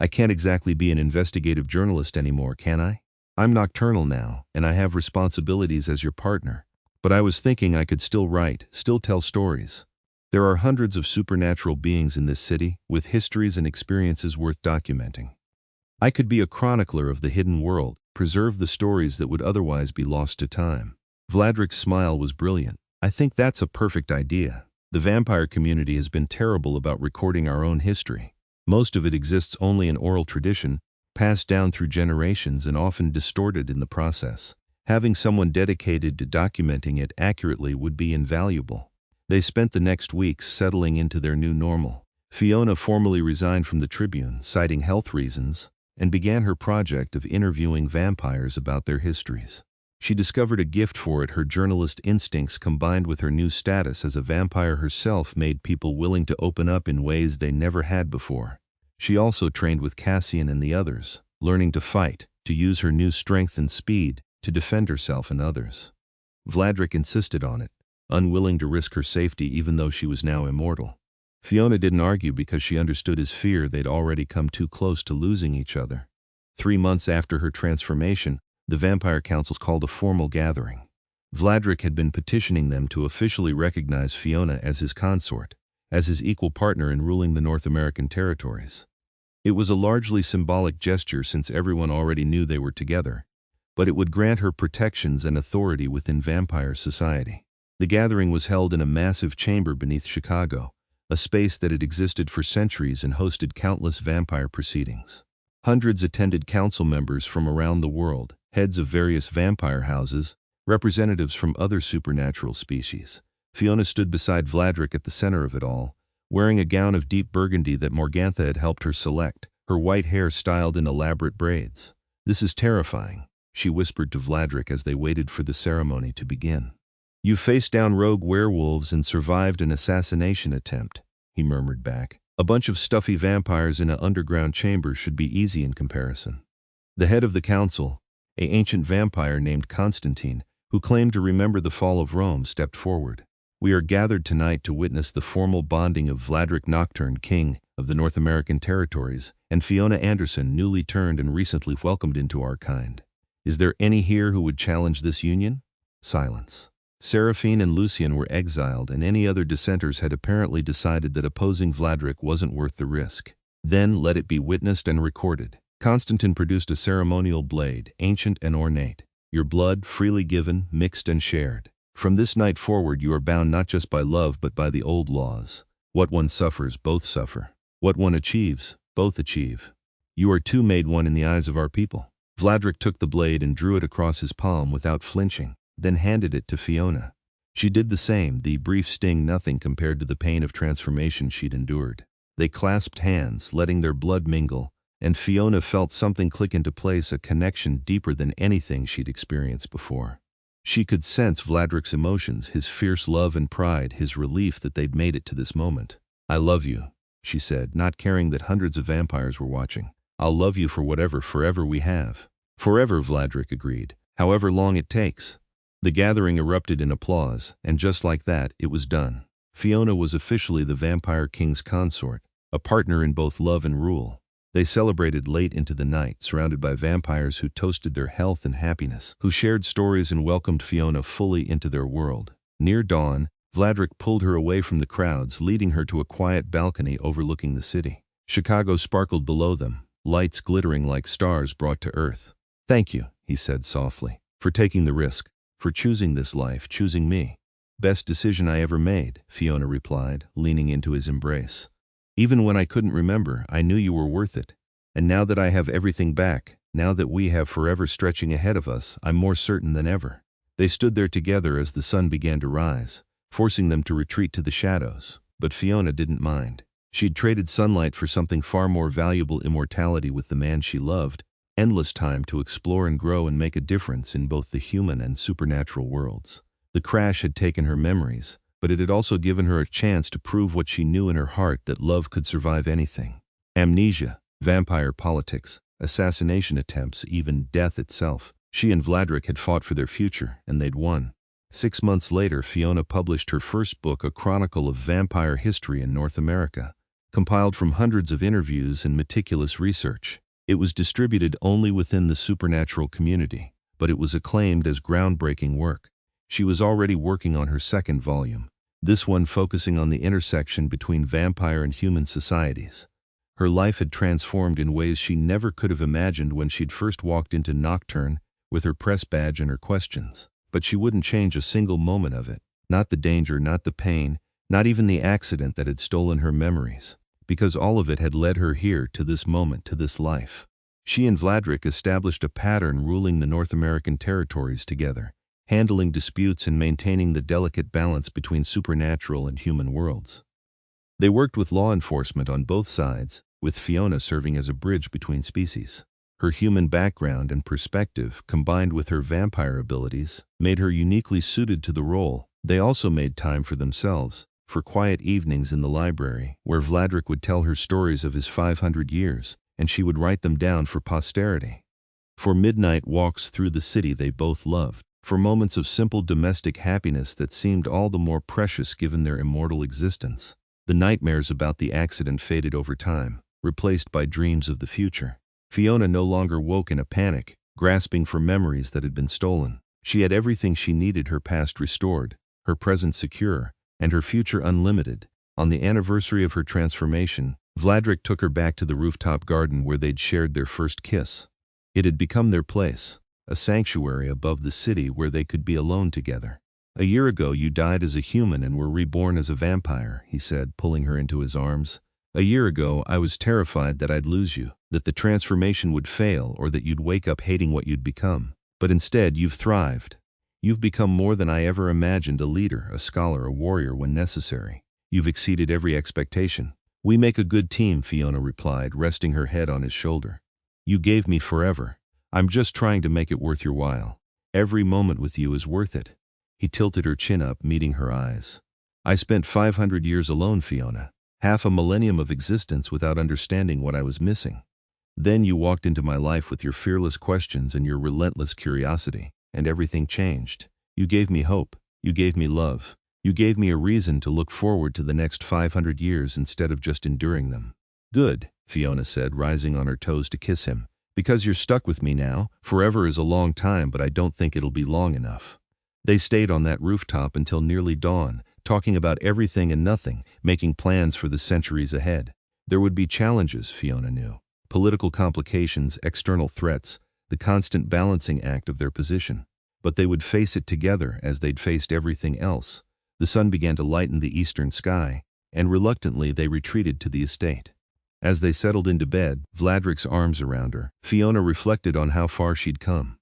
"I can't exactly be an investigative journalist anymore, can I? I'm nocturnal now, and I have responsibilities as your partner. But I was thinking I could still write, still tell stories. There are hundreds of supernatural beings in this city, with histories and experiences worth documenting. I could be a chronicler of the hidden world, preserve the stories that would otherwise be lost to time." Vladrik's smile was brilliant. "I think that's a perfect idea. The vampire community has been terrible about recording our own history. Most of it exists only in oral tradition, passed down through generations and often distorted in the process. Having someone dedicated to documenting it accurately would be invaluable." They spent the next weeks settling into their new normal. Fiona formally resigned from the Tribune, citing health reasons, and began her project of interviewing vampires about their histories. She discovered a gift for it. Her journalist instincts combined with her new status as a vampire herself made people willing to open up in ways they never had before. She also trained with Cassian and the others, learning to fight, to use her new strength and speed, to defend herself and others. Vladrik insisted on it, unwilling to risk her safety even though she was now immortal. Fiona didn't argue because she understood his fear they'd already come too close to losing each other. 3 months after her transformation, the Vampire Councils called a formal gathering. Vladrik had been petitioning them to officially recognize Fiona as his consort, as his equal partner in ruling the North American territories. It was a largely symbolic gesture since everyone already knew they were together, but it would grant her protections and authority within vampire society. The gathering was held in a massive chamber beneath Chicago, a space that had existed for centuries and hosted countless vampire proceedings. Hundreds attended, council members from around the world, heads of various vampire houses, representatives from other supernatural species. Fiona stood beside Vladrik at the center of it all, wearing a gown of deep burgundy that Morgantha had helped her select, her white hair styled in elaborate braids. "This is terrifying," she whispered to Vladrik as they waited for the ceremony to begin. "You faced down rogue werewolves and survived an assassination attempt," he murmured back. "A bunch of stuffy vampires in an underground chamber should be easy in comparison." The head of the council, an ancient vampire named Constantine, who claimed to remember the fall of Rome, stepped forward. "We are gathered tonight to witness the formal bonding of Vladrik Nocturne, King of the North American territories, and Fiona Anderson, newly turned and recently welcomed into our kind. Is there any here who would challenge this union?" Silence. Seraphine and Lucian were exiled, and any other dissenters had apparently decided that opposing Vladrik wasn't worth the risk. "Then let it be witnessed and recorded." Constantine produced a ceremonial blade, ancient and ornate. "Your blood, freely given, mixed and shared. From this night forward you are bound not just by love but by the old laws. What one suffers, both suffer. What one achieves, both achieve. You are two made one in the eyes of our people." Vladrik took the blade and drew it across his palm without flinching, then handed it to Fiona. She did the same, the brief sting nothing compared to the pain of transformation she'd endured. They clasped hands, letting their blood mingle, and Fiona felt something click into place, a connection deeper than anything she'd experienced before. She could sense Vladrik's emotions, his fierce love and pride, his relief that they'd made it to this moment. "I love you," she said, not caring that hundreds of vampires were watching. "I'll love you for whatever forever we have." "Forever," Vladrik agreed, "however long it takes." The gathering erupted in applause, and just like that, it was done. Fiona was officially the Vampire King's consort, a partner in both love and rule. They celebrated late into the night, surrounded by vampires who toasted their health and happiness, who shared stories and welcomed Fiona fully into their world. Near dawn, Vladrik pulled her away from the crowds, leading her to a quiet balcony overlooking the city. Chicago sparkled below them, lights glittering like stars brought to earth. "Thank you," he said softly. For taking the risk. For choosing this life, choosing me. Best decision I ever made, Fiona replied, leaning into his embrace. Even when I couldn't remember, I knew you were worth it. And now that I have everything back, now that we have forever stretching ahead of us, I'm more certain than ever. They stood there together as the sun began to rise, forcing them to retreat to the shadows. But Fiona didn't mind. She'd traded sunlight for something far more valuable, immortality with the man she loved, endless time to explore and grow and make a difference in both the human and supernatural worlds. The crash had taken her memories, but it had also given her a chance to prove what she knew in her heart, that love could survive anything. Amnesia, vampire politics, assassination attempts, even death itself. She and Vladrik had fought for their future, and they'd won. 6 months later, Fiona published her first book, a chronicle of vampire history in North America, compiled from hundreds of interviews and meticulous research. It was distributed only within the supernatural community, but it was acclaimed as groundbreaking work. She was already working on her second volume, this one focusing on the intersection between vampire and human societies. Her life had transformed in ways she never could have imagined when she'd first walked into Nocturne with her press badge and her questions. But she wouldn't change a single moment of it. Not the danger, not the pain, not even the accident that had stolen her memories. Because all of it had led her here, to this moment, to this life. She and Vladrik established a pattern, ruling the North American territories together, handling disputes and maintaining the delicate balance between supernatural and human worlds. They worked with law enforcement on both sides, with Fiona serving as a bridge between species. Her human background and perspective, combined with her vampire abilities, made her uniquely suited to the role. They also made time for themselves, for quiet evenings in the library, where Vladrik would tell her stories of his 500 years, and she would write them down for posterity. For midnight walks through the city they both loved, for moments of simple domestic happiness that seemed all the more precious given their immortal existence. The nightmares about the accident faded over time, replaced by dreams of the future. Fiona no longer woke in a panic, grasping for memories that had been stolen. She had everything she needed, her past restored, her present secure, and her future unlimited. On the anniversary of her transformation, Vladrik took her back to the rooftop garden where they'd shared their first kiss. It had become their place, a sanctuary above the city where they could be alone together. "A year ago you died as a human and were reborn as a vampire," he said, pulling her into his arms. "A year ago I was terrified that I'd lose you, that the transformation would fail, or that you'd wake up hating what you'd become. But instead you've thrived. You've become more than I ever imagined, a leader, a scholar, a warrior when necessary. You've exceeded every expectation." "We make a good team," Fiona replied, resting her head on his shoulder. "You gave me forever. I'm just trying to make it worth your while. Every moment with you is worth it." He tilted her chin up, meeting her eyes. "I spent 500 years alone, Fiona. Half a millennium of existence without understanding what I was missing. Then you walked into my life with your fearless questions and your relentless curiosity, and everything changed. You gave me hope. You gave me love. You gave me a reason to look forward to the next 500 years instead of just enduring them." "Good," Fiona said, rising on her toes to kiss him. "Because you're stuck with me now. Forever is a long time, but I don't think it'll be long enough." They stayed on that rooftop until nearly dawn, talking about everything and nothing, making plans for the centuries ahead. There would be challenges, Fiona knew. Political complications, external threats, the constant balancing act of their position. But they would face it together as they'd faced everything else. The sun began to lighten the eastern sky, and reluctantly they retreated to the estate. As they settled into bed, Vladrik's arms around her, Fiona reflected on how far she'd come.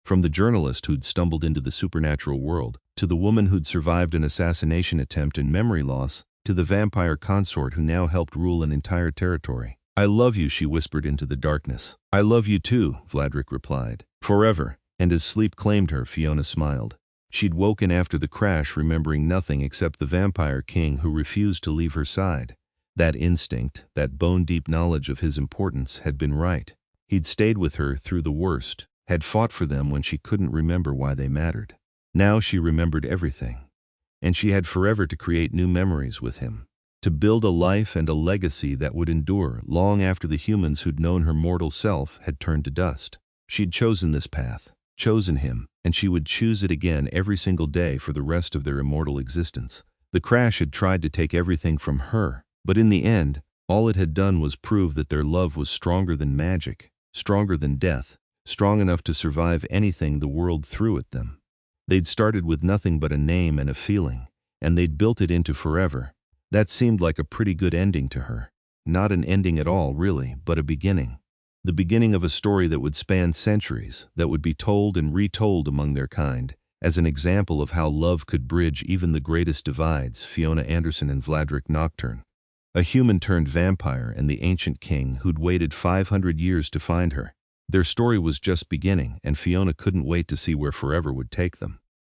From the journalist who'd stumbled into the supernatural world, to the woman who'd survived an assassination attempt and memory loss, to the vampire consort who now helped rule an entire territory. "I love you," she whispered into the darkness. "I love you too," Vladrik replied. "Forever." And as sleep claimed her, Fiona smiled. She'd woken after the crash remembering nothing except the vampire king who refused to leave her side. That instinct, that bone-deep knowledge of his importance, had been right. He'd stayed with her through the worst, had fought for them when she couldn't remember why they mattered. Now she remembered everything. And she had forever to create new memories with him. To build a life and a legacy that would endure long after the humans who'd known her mortal self had turned to dust. She'd chosen this path, chosen him, and she would choose it again every single day for the rest of their immortal existence. The crash had tried to take everything from her, but in the end, all it had done was prove that their love was stronger than magic, stronger than death, strong enough to survive anything the world threw at them. They'd started with nothing but a name and a feeling, and they'd built it into forever. That seemed like a pretty good ending to her. Not an ending at all, really, but a beginning. The beginning of a story that would span centuries, that would be told and retold among their kind, as an example of how love could bridge even the greatest divides. Fiona Anderson and Vladrik Nocturne. A human turned vampire and the ancient king who'd waited 500 years to find her. Their story was just beginning, and Fiona couldn't wait to see where forever would take them.